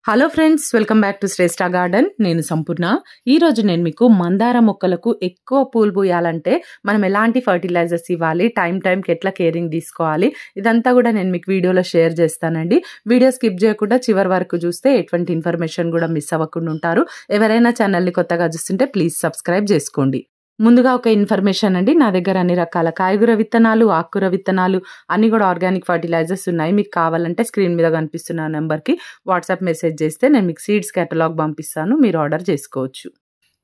Hello friends, welcome back to Shreshtha garden. నేను సంపూర్ణ. ఈరోజు నేను మీకు మందార మొక్కలకు ఎక్కువ పూలు పూయాలంటే మనం ఎలాంటి ఫర్టిలైజర్స్ ఇవ్వాలి, టైంకి ఎట్లా కేరింగ్ తీసుకోవాలి, ఇదంతా కూడా నేను మీకు వీడియోలో షేర్ చేస్తానండి. వీడియో స్కిప్ చేయకుండా చివరి వరకు చూస్తే ఎటువంటి ఇన్ఫర్మేషన్ కూడా మిస్ అవ్వకుండా ఉంటారు. ఎవరైనా ఛానల్ని కొత్తగా చూస్తుంటే ప్లీజ్ సబ్స్క్రైబ్ చేసుకోండి. ముందుగా ఒక ఇన్ఫర్మేషన్ అండి, నా దగ్గర అన్ని రకాల కాయగూర విత్తనాలు, ఆకుకూర విత్తనాలు అన్ని కూడా ఆర్గానిక్ ఫర్టిలైజర్స్ ఉన్నాయి. మీకు కావాలంటే స్క్రీన్ మీద కనిపిస్తున్న నెంబర్కి వాట్సాప్ మెసేజ్ చేస్తే నేను మీకు సీడ్స్ కేటలాగ్ పంపిస్తాను, మీరు ఆర్డర్ చేసుకోవచ్చు.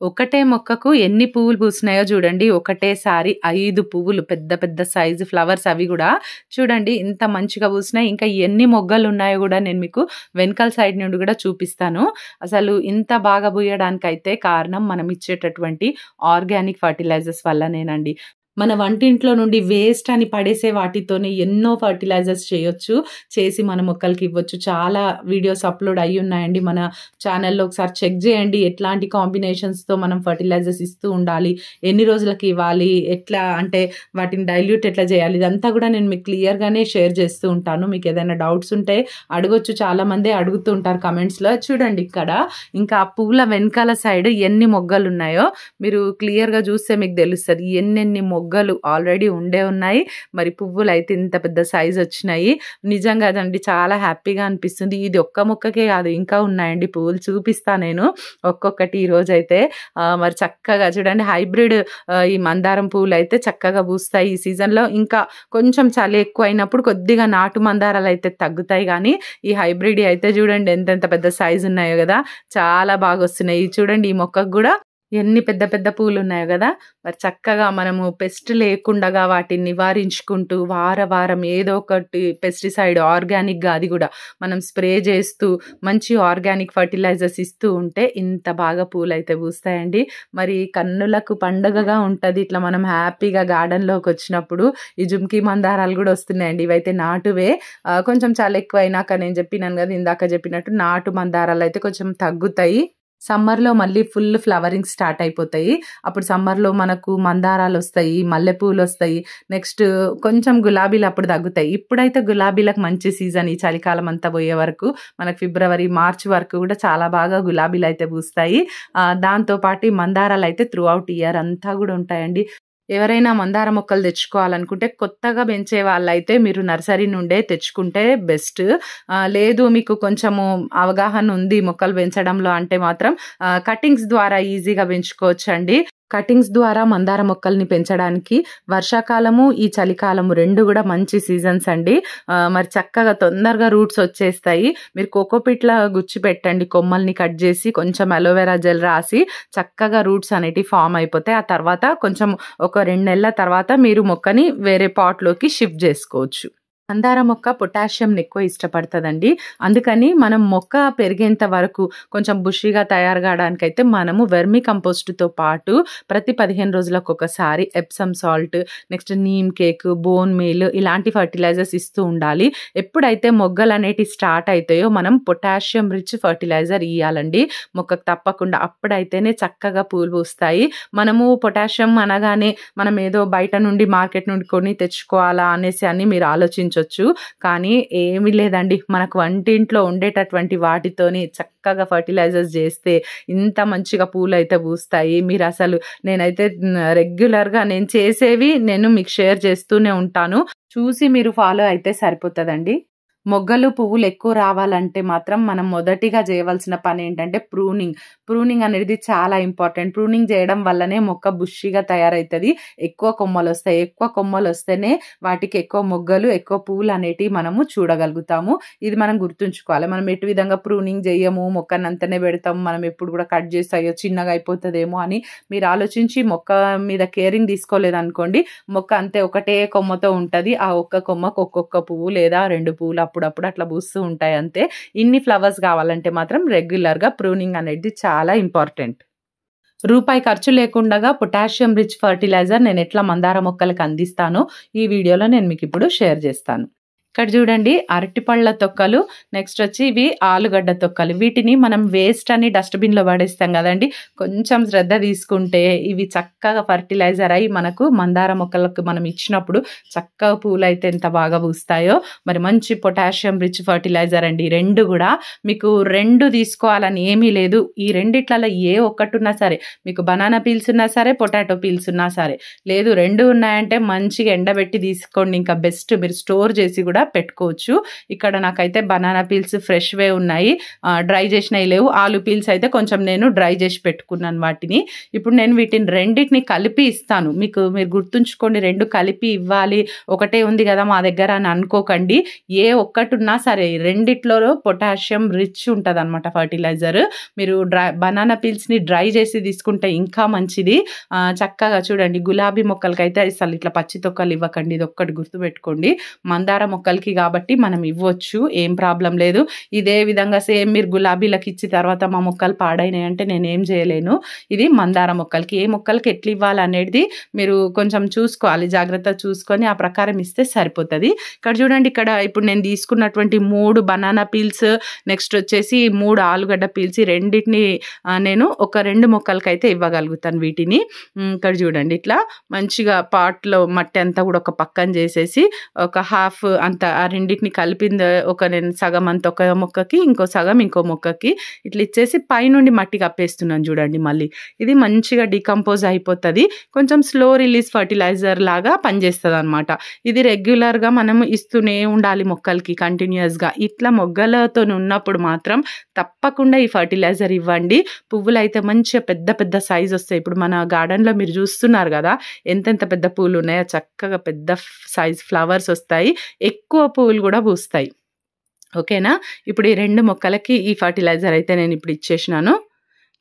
ఒకటే మొక్కకు ఎన్ని పువ్వులు పూసినాయో చూడండి. ఒకటేసారి 5 పువ్వులు, పెద్ద పెద్ద సైజు ఫ్లవర్స్, అవి కూడా చూడండి ఇంత మంచిగా పూసినాయి. ఇంకా ఎన్ని మొగ్గలు ఉన్నాయో కూడా నేను మీకు వెనకాల సైడ్ నుండి కూడా చూపిస్తాను. అసలు ఇంత బాగా పూయడానికైతే కారణం మనం ఇచ్చేటటువంటి ఆర్గానిక్ ఫర్టిలైజర్స్ వల్లనేనండి. మన వంటింట్లో నుండి వేస్ట్ అని పడేసే వాటితోనే ఎన్నో ఫర్టిలైజర్స్ చేసి మన మొక్కలకి ఇవ్వచ్చు. చాలా వీడియోస్ అప్లోడ్ అయ్యి ఉన్నాయండి మన ఛానల్లో, ఒకసారి చెక్ చేయండి. ఎట్లాంటి కాంబినేషన్స్తో మనం ఫర్టిలైజర్స్ ఇస్తూ ఉండాలి, ఎన్ని రోజులకి ఇవ్వాలి, ఎట్లా అంటే వాటిని డైల్యూట్ ఎట్లా చేయాలి, ఇదంతా కూడా నేను మీకు క్లియర్గానే షేర్ చేస్తూ ఉంటాను. మీకు ఏదైనా డౌట్స్ ఉంటే అడగొచ్చు, చాలామంది అడుగుతూ ఉంటారు కమెంట్స్లో. చూడండి ఇక్కడ ఇంకా పువ్వుల వెనకాల సైడ్ ఎన్ని మొగ్గలు ఉన్నాయో మీరు క్లియర్గా చూస్తే మీకు తెలుస్తుంది. ఎన్నెన్ని మొగ్గలు ఆల్రెడీ ఉండే ఉన్నాయి. మరి పువ్వులు అయితే ఇంత పెద్ద సైజ్ వచ్చినాయి. నిజంగా అదండి చాలా హ్యాపీగా అనిపిస్తుంది. ఇది ఒక్క మొక్కకే కాదు, ఇంకా ఉన్నాయండి పువ్వులు, చూపిస్తా నేను ఒక్కొక్కటి ఈరోజు అయితే. మరి చక్కగా చూడండి, హైబ్రిడ్ ఈ మందారం పువ్వులు అయితే చక్కగా పూస్తాయి ఈ సీజన్లో. ఇంకా కొంచెం చలి ఎక్కువ అయినప్పుడు కొద్దిగా నాటు మందారాలు అయితే తగ్గుతాయి, కానీ ఈ హైబ్రిడ్ అయితే చూడండి ఎంతెంత పెద్ద సైజు ఉన్నాయో కదా, చాలా బాగా వస్తున్నాయి. చూడండి ఈ మొక్కకు కూడా ఎన్ని పెద్ద పెద్ద పూలు ఉన్నాయో కదా. మరి చక్కగా మనము పెస్ట్ లేకుండా వాటిని నివారించుకుంటూ వారం ఏదో ఒకటి పెస్టిసైడ్ ఆర్గానిక్గా అది కూడా మనం స్ప్రే చేస్తూ మంచి ఆర్గానిక్ ఫర్టిలైజర్స్ ఇస్తూ ఉంటే ఇంత బాగా పూలు అయితే పూస్తాయండి. మరి కన్నులకు పండుగగా ఉంటుంది ఇట్లా మనం హ్యాపీగా గార్డెన్లోకి వచ్చినప్పుడు. ఈ జుమ్కీ మందారాలు కూడా వస్తున్నాయండి, ఇవైతే నాటువే. కొంచెం చాలా ఎక్కువ అయినాక నేను చెప్పినాను కదా ఇందాక చెప్పినట్టు, నాటు మందారాలు అయితే కొంచెం తగ్గుతాయి. సమ్మర్లో మళ్ళీ ఫుల్ ఫ్లవరింగ్ స్టార్ట్ అయిపోతాయి. అప్పుడు సమ్మర్లో మనకు మందారాలు వస్తాయి, మల్లెపూలు వస్తాయి, నెక్స్ట్ కొంచెం గులాబీలు అప్పుడు తగ్గుతాయి. ఇప్పుడైతే గులాబీలకు మంచి సీజన్, ఈ చలికాలం అంతా పోయే వరకు మనకు ఫిబ్రవరి మార్చ్ వరకు కూడా చాలా బాగా గులాబీలు అయితే పూస్తాయి. దాంతోపాటు మందారాలు అయితే త్రూ అవుట్ ఇయర్ అంతా కూడా ఉంటాయండి. ఎవరైనా మందార మొక్కలు తెచ్చుకోవాలనుకుంటే కొత్తగా పెంచే వాళ్ళైతే మీరు నర్సరీ నుండే తెచ్చుకుంటే బెస్ట్. లేదు మీకు కొంచెము అవగాహన ఉంది మొక్కలు పెంచడంలో అంటే మాత్రం కటింగ్స్ ద్వారా ఈజీగా పెంచుకోవచ్చండి. కటింగ్స్ ద్వారా మందార మొక్కల్ని పెంచడానికి వర్షాకాలము ఈ చలికాలము రెండు కూడా మంచి సీజన్స్ అండి. మరి చక్కగా తొందరగా రూట్స్ వచ్చేస్తాయి. మీరు కోకోపీట్లా గుచ్చి పెట్టండి, కొమ్మల్ని కట్ చేసి కొంచెం అలోవెరా జెల్ రాసి చక్కగా రూట్స్ అనేటివి ఫామ్ అయిపోతాయి. ఆ తర్వాత కొంచెం ఒక 2 నెలల తర్వాత మీరు మొక్కని వేరే పాట్లోకి షిఫ్ట్ చేసుకోవచ్చు. మందార మొక్క పొటాషియంని ఎక్కువ ఇష్టపడుతుందండి. అందుకని మనం మొక్క పెరిగేంత వరకు కొంచెం బుషిగా తయారు కావడానికైతే మనము వెర్మి కంపోస్ట్తో పాటు ప్రతి 15 రోజులకు ఒకసారి Epsom salt, next neem cake, bone meal ఇలాంటి ఫర్టిలైజర్స్ ఇస్తూ ఉండాలి. ఎప్పుడైతే మొగ్గలు అనేటివి స్టార్ట్ అవుతాయో మనం పొటాషియం రిచ్ ఫర్టిలైజర్ ఇవ్వాలండి మొక్కకు తప్పకుండా. అప్పుడైతేనే చక్కగా పూలు పూస్తాయి. మనము పొటాషియం అనగానే మనం ఏదో బయట నుండి మార్కెట్ నుండి కొని తెచ్చుకోవాలా అనేసి అని మీరు ఆలోచించవచ్చు, కానీ ఏమీ లేదండి. మనకు వంటింట్లో ఉండేటటువంటి వాటితోని చక్కగా ఫర్టిలైజర్స్ చేస్తే ఇంత మంచిగా పూలు అయితే పూస్తాయి. మీరు అసలు నేనైతే రెగ్యులర్గా నేను చేసేవి నేను మీకు షేర్ చేస్తూనే ఉంటాను, చూసి మీరు ఫాలో అయితే సరిపోతుందండి. మొగ్గలు పువ్వులు ఎక్కువ రావాలంటే మాత్రం మనం మొదటిగా చేయవలసిన పని ఏంటంటే ప్రూనింగ్ అనేది చాలా ఇంపార్టెంట్. ప్రూనింగ్ చేయడం వల్లనే మొక్క బుషిగా తయారవుతుంది, ఎక్కువ కొమ్మలు వస్తాయి. ఎక్కువ కొమ్మలు వస్తేనే వాటికి ఎక్కువ మొగ్గలు, ఎక్కువ పువ్వులు అనేటివి మనము చూడగలుగుతాము. ఇది మనం గుర్తుంచుకోవాలి. మనం ఎటు విధంగా ప్రూనింగ్ చేయము, మొక్కనంతనే పెడతాము, మనం ఎప్పుడు కూడా కట్ చేస్తాయో చిన్నగా అయిపోతుందేమో అని మీరు ఆలోచించి మొక్క మీద కేరింగ్ తీసుకోలేదనుకోండి, మొక్క అంతే ఒకటే కొమ్మతో ఉంటుంది. ఆ ఒక్క కొమ్మకు ఒక్కొక్క పువ్వు లేదా 2 పువ్వులు అప్పుడప్పుడు అట్లా పూస్తూ ఉంటాయి అంతే. ఇన్ని ఫ్లవర్స్ కావాలంటే మాత్రం రెగ్యులర్గా ప్రూనింగ్ అనేది చాలా ఇంపార్టెంట్. రూపాయి ఖర్చు లేకుండా పొటాషియం రిచ్ ఫర్టిలైజర్ నేను ఎట్లా మందార మొక్కలకు అందిస్తానో ఈ వీడియోలో నేను మీకు ఇప్పుడు షేర్ చేస్తాను. ఇక్కడ చూడండి అరటిపళ్ళ తొక్కలు, నెక్స్ట్ వచ్చి ఇవి ఆలుగడ్డ తొక్కలు. వీటిని మనం వేస్ట్ అని డస్ట్బిన్లో పడేస్తాం కదండి. కొంచెం శ్రద్ధ తీసుకుంటే ఇవి చక్కగా ఫర్టిలైజర్ అయ్యి మనకు మందార మొక్కలకు మనం ఇచ్చినప్పుడు చక్కగా పూలు అయితే ఎంత బాగా పూస్తాయో. మరి మంచి పొటాషియం రిచ్ ఫర్టిలైజర్ అండి. రెండు కూడా మీకు రెండు తీసుకోవాలని ఏమీ లేదు. ఈ రెండిట్లలో ఏ ఒక్కటి ఉన్నా సరే, మీకు బనానా పీల్స్ ఉన్నా సరే, పొటాటో పీల్స్ ఉన్నా సరే, లేదు రెండు ఉన్నాయంటే మంచిగా ఎండబెట్టి తీసుకోండి. ఇంకా బెస్ట్, మీరు స్టోర్ చేసి కూడా పెట్టుకోవచ్చు. ఇక్కడ నాకైతే బనానా పీల్స్ ఫ్రెష్వే ఉన్నాయి, డ్రై చేసినవి లేవు. ఆలు పీల్స్ అయితే కొంచెం నేను డ్రై చేసి పెట్టుకున్నాను వాటిని. ఇప్పుడు నేను వీటిని రెండింటిని కలిపి ఇస్తాను. మీరు గుర్తుంచుకోండి, రెండు కలిపి ఇవ్వాలి, ఒకటే ఉంది కదా మా దగ్గర అని అనుకోకండి. ఏ ఒక్కటి ఉన్నా సరే రెండిట్లో పొటాషియం రిచ్ ఉంటుంది అనమాట ఫర్టిలైజర్. మీరు బనానా పీల్స్ని డ్రై చేసి తీసుకుంటే ఇంకా మంచిది. చక్కగా చూడండి, గులాబీ మొక్కలకైతే అసలు ఇట్లా పచ్చి తొక్కలు ఇవ్వకండి, ఇది ఒక్కటి గుర్తుపెట్టుకోండి. మందార మొక్కలకి కాబట్టి మనం ఇవ్వచ్చు, ఏం ప్రాబ్లం లేదు. ఇదే విధంగా సేమ్ మీరు గులాబీలకు ఇచ్చి తర్వాత మా మొక్కలు పాడైనాయి అంటే నేను ఏం చేయలేను. ఇది మందార మొక్కలకి, ఏ మొక్కలకి ఎట్లా ఇవ్వాలనేది మీరు కొంచెం చూసుకోవాలి, జాగ్రత్త చూసుకొని ఆ ప్రకారం ఇస్తే సరిపోతుంది. ఇక్కడ చూడండి, ఇక్కడ ఇప్పుడు నేను తీసుకున్నటువంటి 3 బనానా పీల్స్, నెక్స్ట్ వచ్చేసి 3 ఆలుగడ్డ పీల్స్, రెండింటిని నేను ఒక 2 మొక్కలకైతే ఇవ్వగలుగుతాను వీటిని. ఇక్కడ చూడండి, ఇట్లా మంచిగా పాట్లో మట్టి అంతా కూడా ఒక పక్కన చేసేసి ఒక హాఫ్ అంత ఆ రెండింటిని కలిపింది నేను సగం అంత ఒక మొక్కకి, ఇంకో సగం ఇంకో మొక్కకి ఇట్లా ఇచ్చేసి పైనుండి మట్టి కప్పేస్తున్నాను. చూడండి, మళ్ళీ ఇది మంచిగా డికంపోజ్ అయిపోతుంది. కొంచెం స్లో రిలీజ్ ఫర్టిలైజర్ లాగా పనిచేస్తుంది అనమాట. ఇది రెగ్యులర్గా మనం ఇస్తూనే ఉండాలి మొక్కలకి కంటిన్యూస్గా. ఇట్లా మొగ్గలతో ఉన్నప్పుడు మాత్రం తప్పకుండా ఈ ఫర్టిలైజర్ ఇవ్వండి. పువ్వులు అయితే మంచిగా పెద్ద పెద్ద సైజ్ వస్తాయి. ఇప్పుడు మన గార్డెన్లో మీరు చూస్తున్నారు కదా ఎంతెంత పెద్ద పూలు ఉన్నాయో, చక్కగా పెద్ద సైజ్ ఫ్లవర్స్ వస్తాయి, ఎక్కువ పూలు కూడా పూస్తాయి. ఓకేనా? ఇప్పుడు ఈ 2 మొక్కలకి ఈ ఫర్టిలైజర్ అయితే నేను ఇప్పుడు ఇచ్చేసినాను.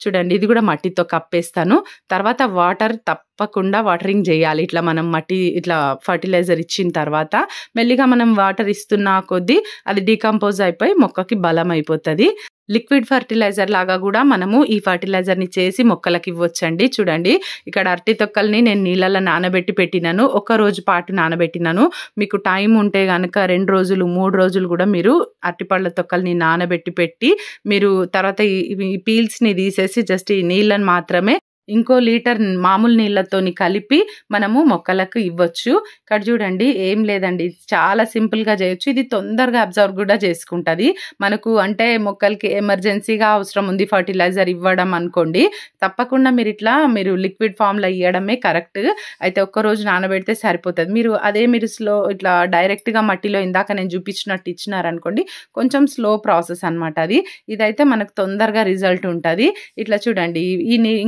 చూడండి, ఇది కూడా మట్టితో కప్పేస్తాను. తర్వాత వాటర్ తప్పకుండా వాటరింగ్ చేయాలి. ఇట్లా మనం మట్టి ఇట్లా ఫర్టిలైజర్ ఇచ్చిన తర్వాత మెల్లిగా మనం వాటర్ ఇస్తున్న కొద్దీ అది డీకంపోజ్ అయిపోయి మొక్కకి బలం అయిపోతుంది. లిక్విడ్ ఫర్టిలైజర్ లాగా కూడా మనము ఈ ఫర్టిలైజర్ని చేసి మొక్కలకి ఇవ్వచ్చండి. చూడండి, ఇక్కడ అరటి తొక్కల్ని నేను నీళ్ళలో నానబెట్టి పెట్టినాను, 1 రోజు పాటు నానబెట్టినాను. మీకు టైం ఉంటే కనుక 2 రోజులు 3 రోజులు కూడా మీరు అరటిపళ్ళ తొక్కల్ని నానబెట్టి పెట్టి మీరు తర్వాత ఈ పీల్స్ని తీసేసి జస్ట్ ఈ నీళ్ళని మాత్రమే ఇంకో లీటర్ మామూలు నీళ్ళతోని కలిపి మనము మొక్కలకు ఇవ్వచ్చు. ఇక్కడ చూడండి, ఏం లేదండి, చాలా సింపుల్గా చేయొచ్చు. ఇది తొందరగా అబ్జర్వ్ కూడా చేసుకుంటుంది. మనకు అంటే మొక్కలకి ఎమర్జెన్సీగా అవసరం ఉంది ఫర్టిలైజర్ ఇవ్వడం అనుకోండి, తప్పకుండా మీరు లిక్విడ్ ఫామ్లో ఇవ్వడమే కరెక్ట్. అయితే 1 రోజు నానబెడితే సరిపోతుంది. మీరు స్లో ఇట్లా డైరెక్ట్గా మట్టిలో ఇందాక నేను చూపించినట్టు ఇచ్చినారనుకోండి, కొంచెం స్లో ప్రాసెస్ అనమాట అది. ఇదైతే మనకు తొందరగా రిజల్ట్ ఉంటుంది. ఇట్లా చూడండి,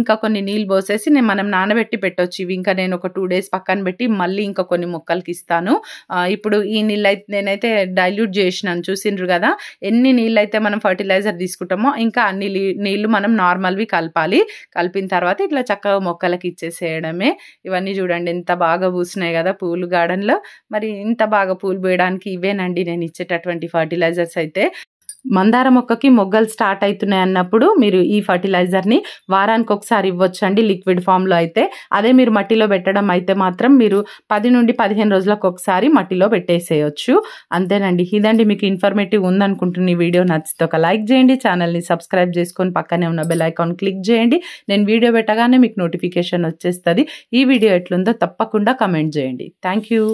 ఇంకా కొన్ని నీళ్ళు పోసేసి మనం నానబెట్టి పెట్టవచ్చు. ఇవి ఇంకా నేను ఒక 2 డేస్ పక్కన పెట్టి మళ్ళీ ఇంకా కొన్ని మొక్కలకి ఇస్తాను. ఇప్పుడు ఈ నీళ్ళు అయితే నేనైతే డైల్యూట్ చేసినాను, చూసిండ్రు కదా. ఎన్ని నీళ్ళు అయితే మనం ఫర్టిలైజర్ తీసుకుంటామో ఇంకా అన్ని నీళ్ళు మనం నార్మల్వి కలపాలి. కలిపిన తర్వాత ఇట్లా చక్కగా మొక్కలకి ఇచ్చేసేయడమే. ఇవన్నీ చూడండి ఎంత బాగా పూసినాయి కదా పూలు గార్డెన్లో. మరి ఇంత బాగా పూలు పోయడానికి ఇవేనండి నేను ఇచ్చేటటువంటి ఫర్టిలైజర్స్. అయితే మందార మొక్కకి మొగ్గలు స్టార్ట్ అవుతున్నాయి అన్నప్పుడు మీరు ఈ ఫర్టిలైజర్ని వారానికి ఒకసారి ఇవ్వచ్చండి లిక్విడ్ ఫామ్లో. అయితే అదే మీరు మట్టిలో పెట్టడం అయితే మాత్రం మీరు 10 నుండి 15 రోజులకు ఒకసారి మట్టిలో పెట్టేసేయచ్చు. అంతేనండి, ఇదండి. మీకు ఇన్ఫర్మేటివ్ ఉందనుకుంటున్న ఈ వీడియో నచ్చితే ఒక లైక్ చేయండి, ఛానల్ని సబ్స్క్రైబ్ చేసుకొని పక్కనే ఉన్న బెల్ ఐకాన్ క్లిక్ చేయండి. నేను వీడియో పెట్టగానే మీకు నోటిఫికేషన్ వచ్చేస్తుంది. ఈ వీడియో ఎట్లుందో తప్పకుండా కమెంట్ చేయండి. Thank you.